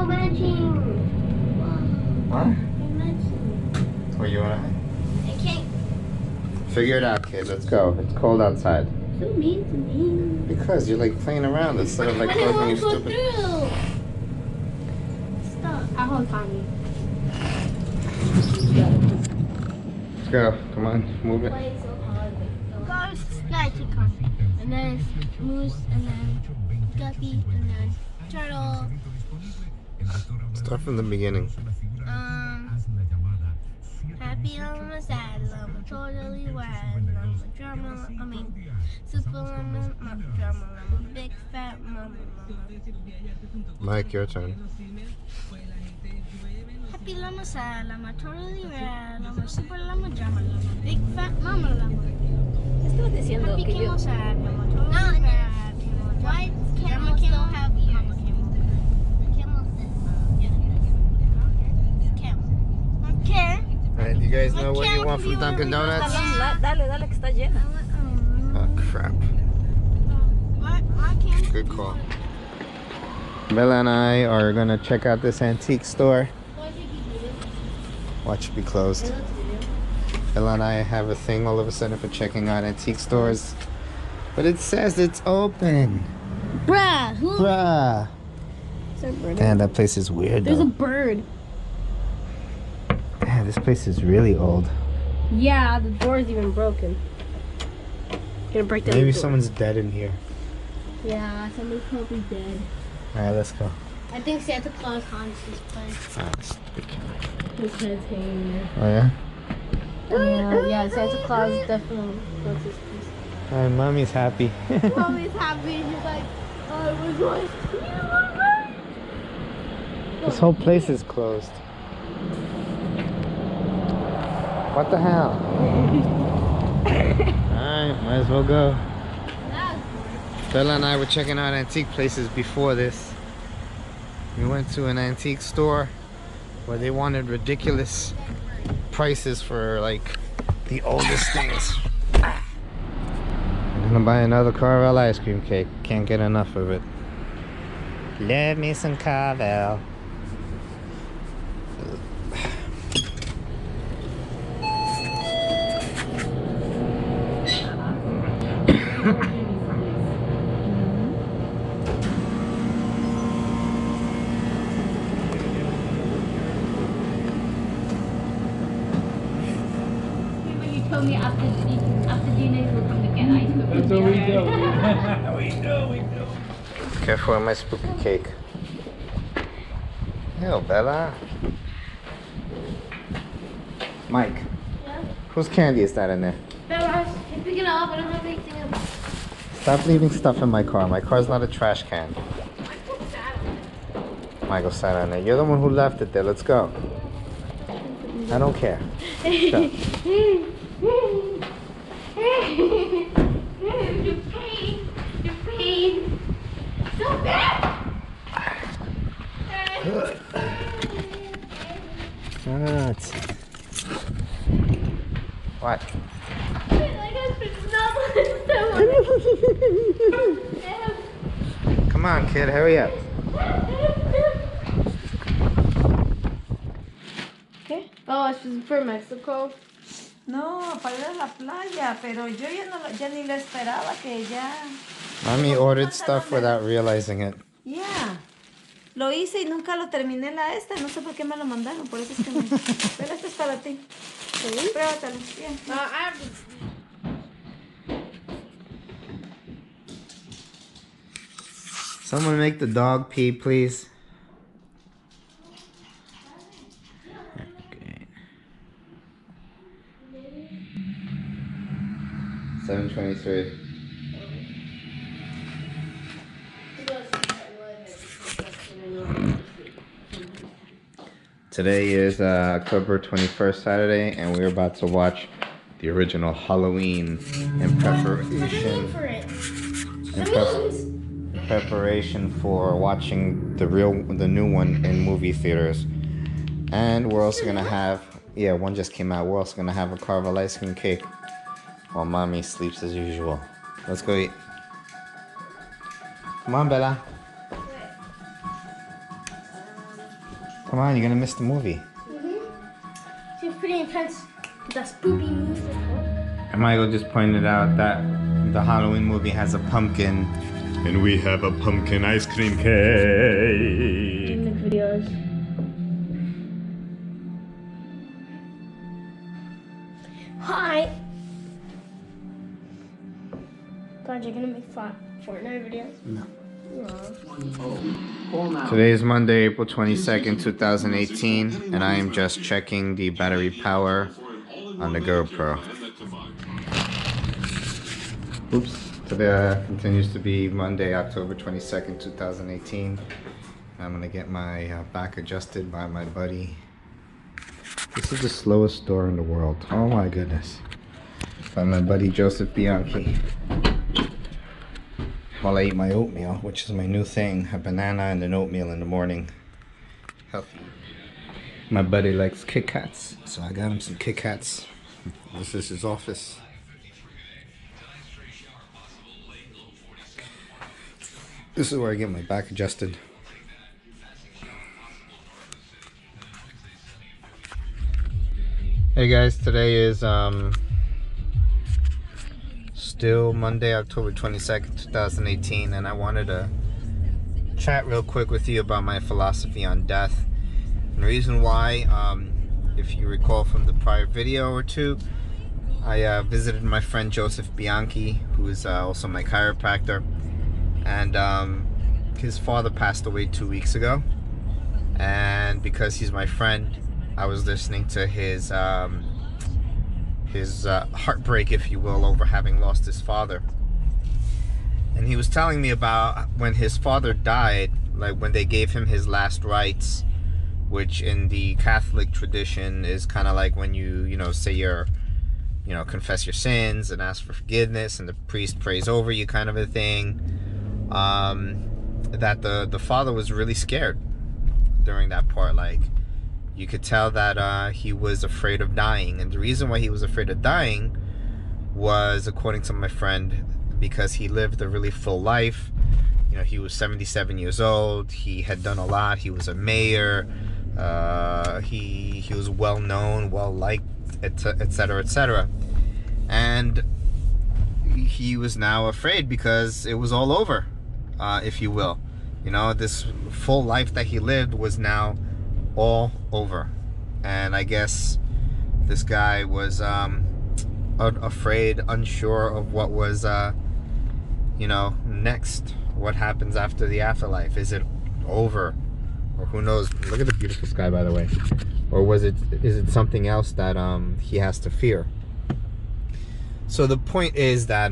we're matching. What? We're matching. Where you wanna? I can't. Figure it out, kid. Let's go. It's cold outside. So mean to me. Because you're like playing around instead of like I didn't closing want your to go stupid. through. Stop. I hold Tommy. Let's go. Come on, move it. Playing so hard. Goes Sky Car. And then Moose, and then Guppy, and then Turtle. Start from the beginning. Happy llama, sad llama, totally wild llama, drama, super llama, drama llama, big fat mama llama. Mike, your turn. Happy llama, sad llama, totally wild llama, super llama, drama llama, big fat mama llama. ¿Qué estabas diciendo? Happy Que yo... camel, sad llama, totally wild camel, why camel still have ears? Mama camel. Camel says, camel. Okay. Alright, you guys know what you want from Dunkin' Donuts? Dale, que está llena. Oh crap. Good call. Bella and I are gonna check out this antique store. Watch it be closed. Bella and I have a thing all of a sudden for checking out antique stores. But it says it's open. Bruh, who? Bruh. Damn, that place is weird though. There's a bird. Damn, this place is really old. Yeah, the door is even broken. Gonna break down Maybe the door. someone's dead in here. Yeah, somebody's probably dead. Alright, let's go. I think Santa Claus haunts this place. Ah, stupid kid. His head's hanging there. Oh yeah? Yeah, Santa Claus definitely wants his piece. Alright, mommy's happy. Mommy's happy. She's like, I was like, This whole place is closed. What the hell? Alright, might as well go. Bella and I were checking out antique places before this. We went to an antique store where they wanted ridiculous prices for like the oldest things. I'm gonna buy another Carvel ice cream cake. Can't get enough of it. Love me some Carvel. You told me after dinner we're going to get ice cream. That's what we do. we do. Careful with my spooky cake. Ew, Bella. Mike. yeah. Whose candy is that in there? Bella, pick it up. I don't have anything else. Stop leaving stuff in my car. My car's not a trash can. Michael sat on there. You're the one who left it there. Let's go. I don't care. Go. The pain. The pain. So bad. What? Come on, kid. Hurry up. ¿Qué? Oh, it's for Mexico. No, para ir a la playa, pero yo ya, no, ya ni lo esperaba que ya... Mommy ordered stuff without realizing it. Ya. Lo hice y nunca lo terminé no sé por qué me lo mandaron, por eso es que me... Pero este es para ti. ¿Sí? Pruébatelo, bien. I have to... Someone make the dog pee, please. Okay. 7:23. Today is October 21st, Saturday, and we're about to watch the original Halloween in preparation. In preparation for watching the new one in movie theaters. And we're also gonna have, yeah, one just came out. We're also gonna have a Carvel ice cream cake while mommy sleeps as usual. Let's go eat. Come on, Bella. Come on, you're gonna miss the movie. Seems pretty intense. That spooky music. And Michael just pointed out that the Halloween movie has a pumpkin. And we have a pumpkin ice cream cake. In the videos. Hi. God, you're gonna make Fortnite videos? No. Today is Monday, April 22nd, 2018, and I am just checking the battery power on the GoPro. Oops. Today continues to be Monday, October 22nd, 2018. I'm gonna get my back adjusted by my buddy. This is the slowest store in the world. Oh my goodness. By my buddy Joseph Bianchi. While I eat my oatmeal, which is my new thing, a banana and an oatmeal in the morning. Healthy. My buddy likes Kit Kats, so I got him some Kit Kats. This is his office. This is where I get my back adjusted. Hey guys, today is still Monday, October 22nd, 2018, and I wanted to chat real quick with you about my philosophy on death. And the reason why, if you recall from the prior video or two, I visited my friend Joseph Bianchi, who is also my chiropractor, and his father passed away 2 weeks ago. And because he's my friend, I was listening to his heartbreak, if you will, over having lost his father. And he was telling me about when his father died, like when they gave him his last rites, which in the Catholic tradition is kind of like when you say your, confess your sins and ask for forgiveness, and the priest prays over you, kind of a thing. That the father was really scared during that part. Like, you could tell that he was afraid of dying, and the reason why he was afraid of dying was, according to my friend, because he lived a really full life. He was 77 years old. He had done a lot. He was a mayor. He was well known, well liked, etc., etc. And he was now afraid because it was all over, if you will. This full life that he lived was now all over. And I guess this guy was afraid, unsure of what was next. What happens after the afterlife? Is it over? Or who knows? Look at the beautiful sky, by the way. Or is it something else that he has to fear? So the point is that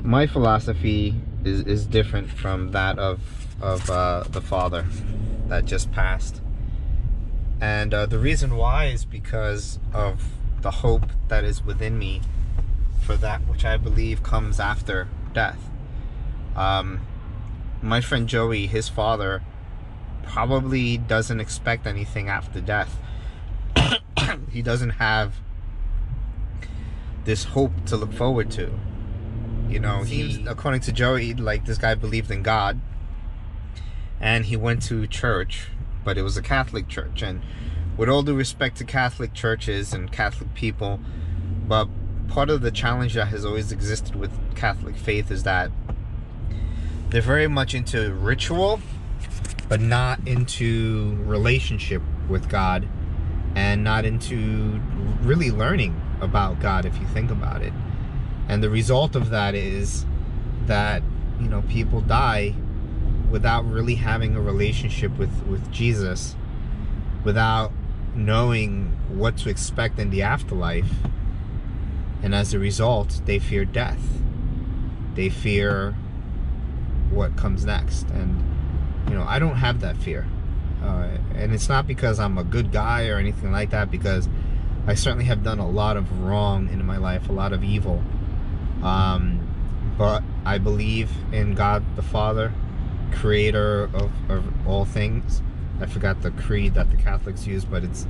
my philosophy is different from that of the father that just passed. And the reason why is because of the hope that is within me for that which I believe comes after death. My friend Joey, his father, probably doesn't expect anything after death. He doesn't have this hope to look forward to. According to Joey, like, this guy believed in God, and he went to church, but it was a Catholic church. And with all due respect to Catholic churches and Catholic people, but part of the challenge that has always existed with Catholic faith is that they're very much into ritual, but not into relationship with God, and not into really learning about God, if you think about it. And the result of that is that, people die without really having a relationship with Jesus, without knowing what to expect in the afterlife. And as a result, they fear death. They fear what comes next. And, I don't have that fear. And it's not because I'm a good guy or anything like that, because I certainly have done a lot of wrong in my life, a lot of evil. But I believe in God the Father, creator of all things. I forgot the creed that the Catholics use, but it's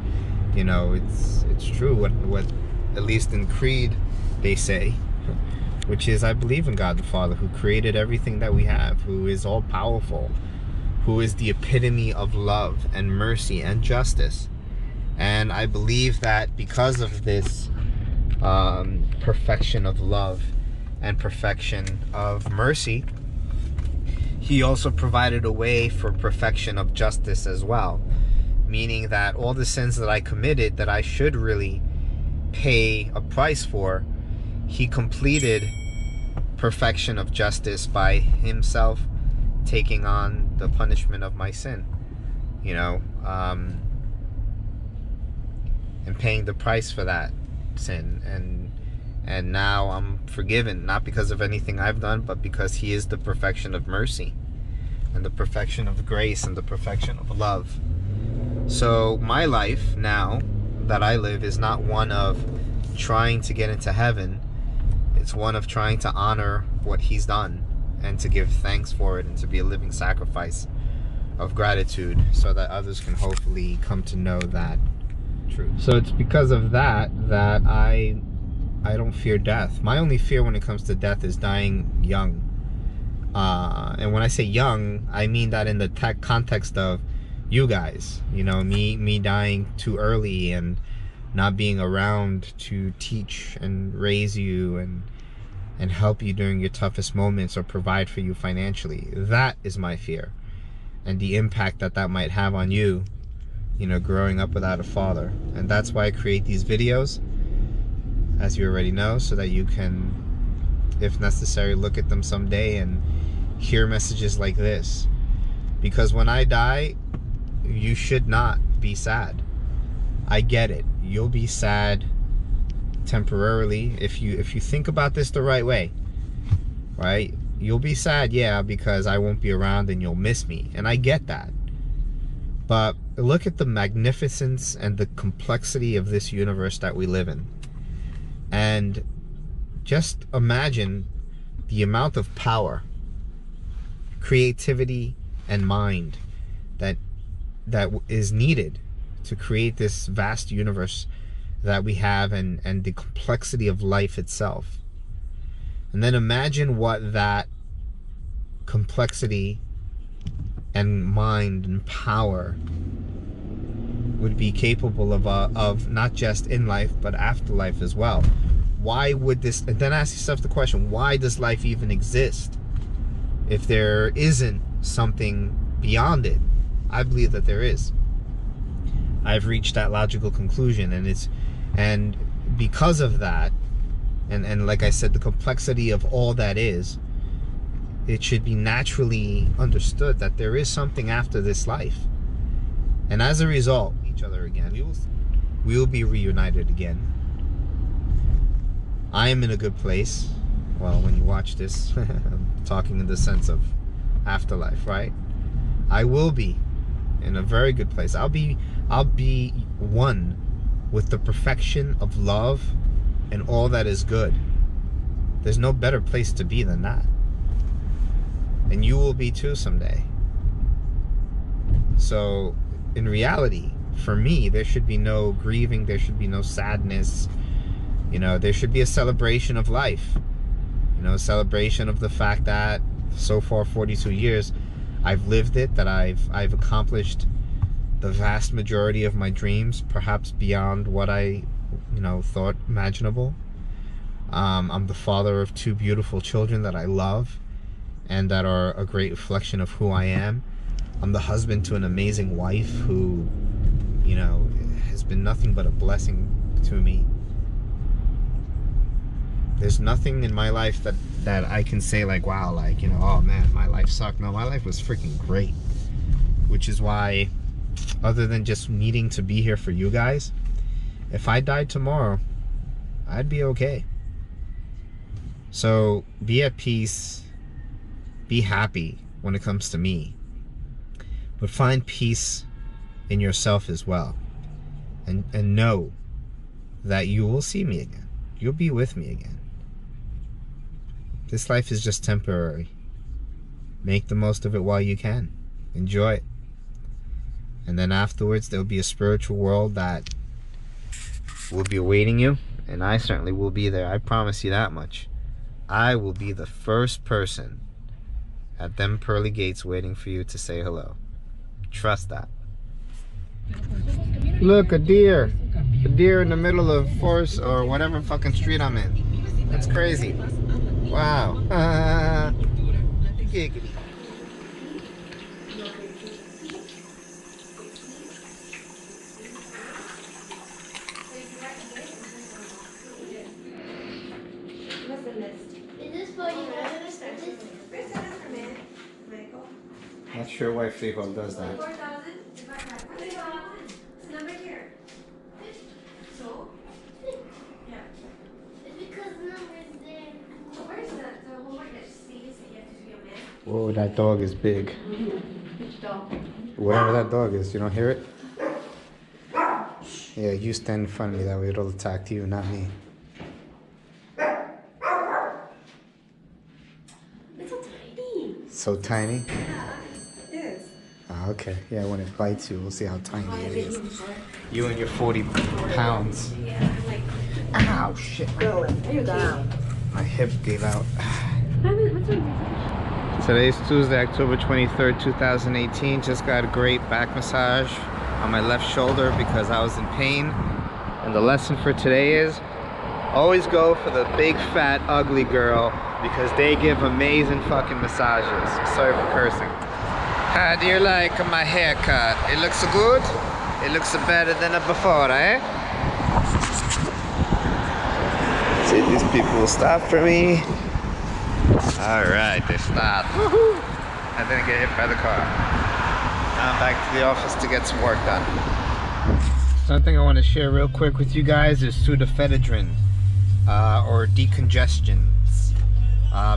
true what at least in creed they say, which is, I believe in God the Father, who created everything that we have, who is all powerful, who is the epitome of love and mercy and justice. And I believe that because of this perfection of love and perfection of mercy, he also provided a way for perfection of justice as well. Meaning that all the sins that I committed that I should really pay a price for, he completed perfection of justice by himself taking on the punishment of my sin, you know, and paying the price for that sin. And now I'm forgiven, not because of anything I've done, but because he is the perfection of mercy and the perfection of grace and the perfection of love. So my life now that I live is not one of trying to get into heaven. It's one of trying to honor what he's done and to give thanks for it and to be a living sacrifice of gratitude so that others can hopefully come to know that truth. So it's because of that that I don't fear death. My only fear when it comes to death is dying young. And when I say young, I mean that in the context of you guys, you know, me dying too early and not being around to teach and raise you and help you during your toughest moments or provide for you financially. That is my fear, and the impact that that might have on you, you know, growing up without a father. And that's why I create these videos, as you already know, so that you can, if necessary, look at them someday and hear messages like this. Because when I die, you should not be sad. I get it. You'll be sad temporarily if you think about this the right way, right? You'll be sad, yeah, because I won't be around and you'll miss me, and I get that. But look at the magnificence and the complexity of this universe that we live in, and just imagine the amount of power, creativity, and mind that is needed to create this vast universe that we have, and the complexity of life itself. And then imagine what that complexity and mind and power would be capable of not just in life but afterlife as well. Why would this, and then ask yourself the question, why does life even exist if there isn't something beyond it? I believe that there is. I've reached that logical conclusion, and because of that, and like I said, the complexity of all that is, it should be naturally understood that there is something after this life. And as a result, each other again, we will be reunited again. I am in a good place. Well, when you watch this, I'm talking in the sense of afterlife, right? I will be in a very good place. I'll be one with the perfection of love and all that is good. There's no better place to be than that. And you will be too someday. So in reality, for me, there should be no grieving, there should be no sadness. You know, there should be a celebration of life. You know, a celebration of the fact that so far 42 years I've lived it, that I've accomplished the vast majority of my dreams, perhaps beyond what I, you know, thought imaginable. I'm the father of 2 beautiful children that I love and that are a great reflection of who I am. I'm the husband to an amazing wife who, you know, has been nothing but a blessing to me. There's nothing in my life that I can say like, wow, like, you know, oh man, my life sucked. No, my life was freaking great. Which is why, other than just needing to be here for you guys, if I died tomorrow, I'd be okay. So be at peace, be happy when it comes to me, but find peace in yourself as well, and know that you will see me again. You'll be with me again. This life is just temporary. Make the most of it while you can. Enjoy it. And then afterwards, there'll be a spiritual world that will be awaiting you. And I certainly will be there. I promise you that much. I will be the first person at them pearly gates waiting for you to say hello. Trust that. Look, a deer. A deer in the middle of Forest or whatever fucking street I'm in. That's crazy. Wow. Giggity. Is this for you? Not sure why Freehold does that. 4,000. It's number here. So? Yeah. It's because the number is there. Where's the homework that Stevie said you have to do your math? Whoa, that dog is big. Which dog? Whatever that dog is, you don't hear it? Yeah, you stand in front of me, that way it'll attack you, not me. It's so tiny. So tiny? It is. Ah, okay. Yeah, when it bites you, we'll see how tiny it is. You and your 40 pounds. Yeah, I'm like, Ow, shit. are you down? My hip gave out. What's wrong? Today's Tuesday, October 23rd, 2018. Just got a great back massage on my left shoulder because I was in pain. And the lesson for today is always go for the big, fat, ugly girl because they give amazing fucking massages. Sorry for cursing. How do you like my haircut? It looks good? It looks better than before, eh? See, these people will stop for me. Alright, they stopped. Woohoo! I didn't get hit by the car. Now I'm back to the office to get some work done. Something I want to share real quick with you guys is pseudoephedrine or decongestants.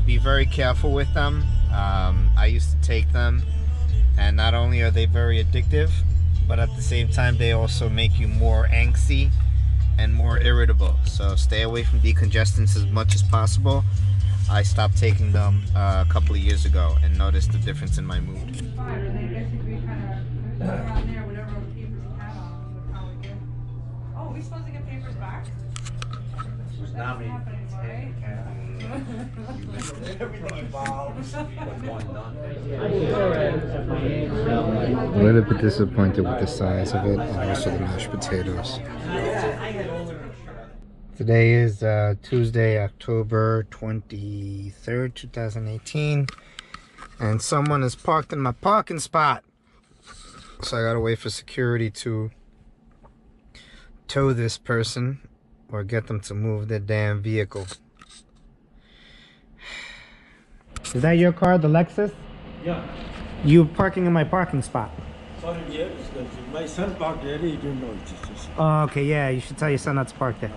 Be very careful with them. I used to take them, and not only are they very addictive, but at the same time they also make you more angsty and more irritable. So stay away from decongestants as much as possible. I stopped taking them a couple of years ago and noticed the difference in my mood. Oh, we supposed to get papers back? A little bit disappointed with the size of it and also the mashed potatoes. Today is Tuesday, October 23rd, 2018, and someone is parked in my parking spot. So I gotta wait for security to tow this person or get them to move their damn vehicle. Is that your car, the Lexus? Yeah. You parking in my parking spot. Sorry, yes. My son parked there. He didn't know it. Oh, okay, yeah, you should tell your son not to park there.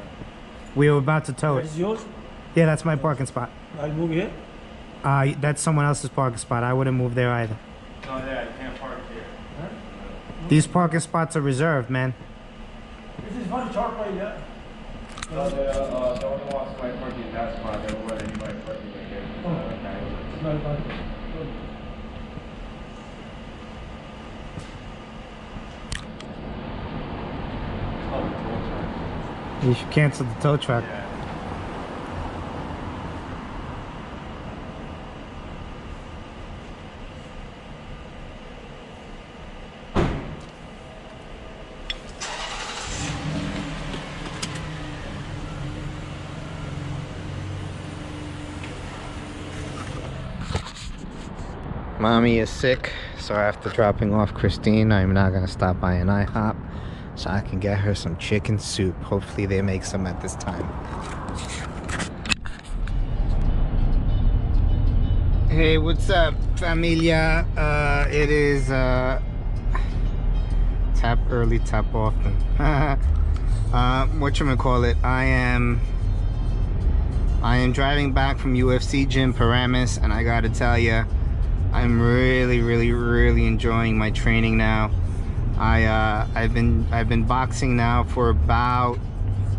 We were about to tow That it. is yours? Yeah, that's my parking spot. I'll move here. That's someone else's parking spot. I wouldn't move there either. No, there. I can't park here. Huh? These parking spots are reserved, man. This is one short way, yeah? No, the one who wants my parking in that spot, they won't let anybody parking right here. It's not bad. You should cancel the tow truck. Yeah. Mommy is sick, so after dropping off Christine, I'm now gonna stop by an IHOP so I can get her some chicken soup. Hopefully they make some at this time. Hey, what's up, familia? It is tap early, tap often. Whatchamacallit, I am driving back from UFC Gym Paramus, and I gotta tell you, I'm really enjoying my training now. I've been boxing now for about,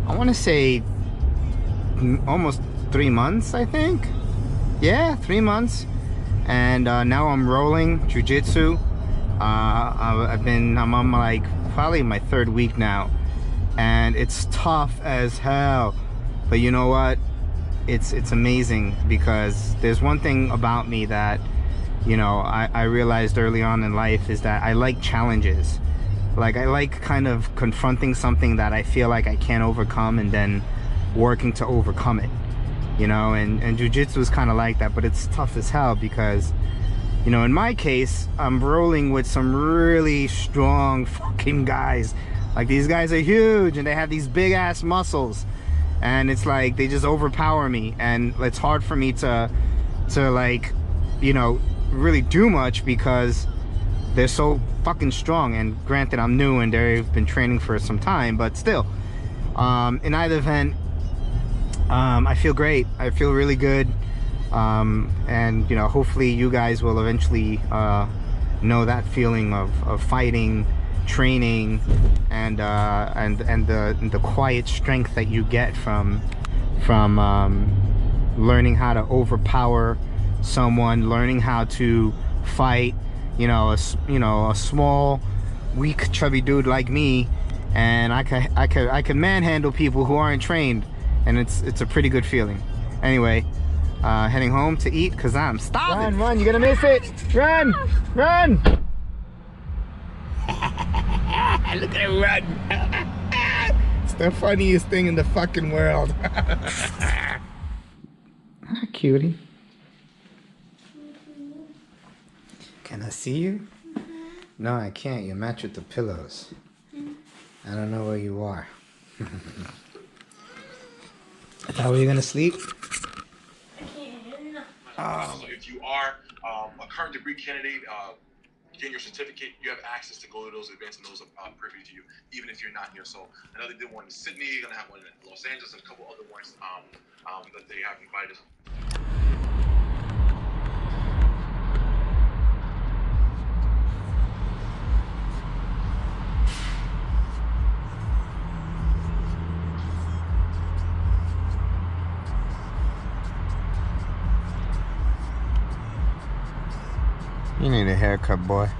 I want to say almost 3 months, I think. Yeah, 3 months. And now I'm rolling jiu-jitsu. I'm on like probably my 3rd week now, and it's tough as hell. But you know what? It's amazing, because there's one thing about me that you know, I realized early on in life is that I like challenges. Like, I like kind of confronting something that I feel like I can't overcome and then working to overcome it, you know. And jiu-jitsu is kind of like that, but it's tough as hell because, you know, in my case, I'm rolling with some really strong fucking guys. Like, these guys are huge and they have these big ass muscles, and it's like they just overpower me, and it's hard for me to like, you know, really do much because they're so fucking strong. And granted, I'm new and they've been training for some time, but still, in either event, I feel great. I feel really good. And you know, hopefully you guys will eventually know that feeling of fighting, training, and the quiet strength that you get from learning how to overpower someone, learning how to fight, you know, a small, weak, chubby dude like me, and I can manhandle people who aren't trained, and it's a pretty good feeling. Anyway, heading home to eat because I'm starving. Run, you're gonna miss it. Run, run. Look at him run. It's the funniest thing in the fucking world. Cutie. Can I see you? No, I can't. You match with the pillows. I don't know where you are. Is that where you're gonna sleep? So if you are a current degree candidate, getting your certificate, you have access to go to those events, and those are privy to you, even if you're not here. So I know they did one in Sydney, you're gonna have one in Los Angeles, and a couple other ones that they have invited. You need a haircut, boy.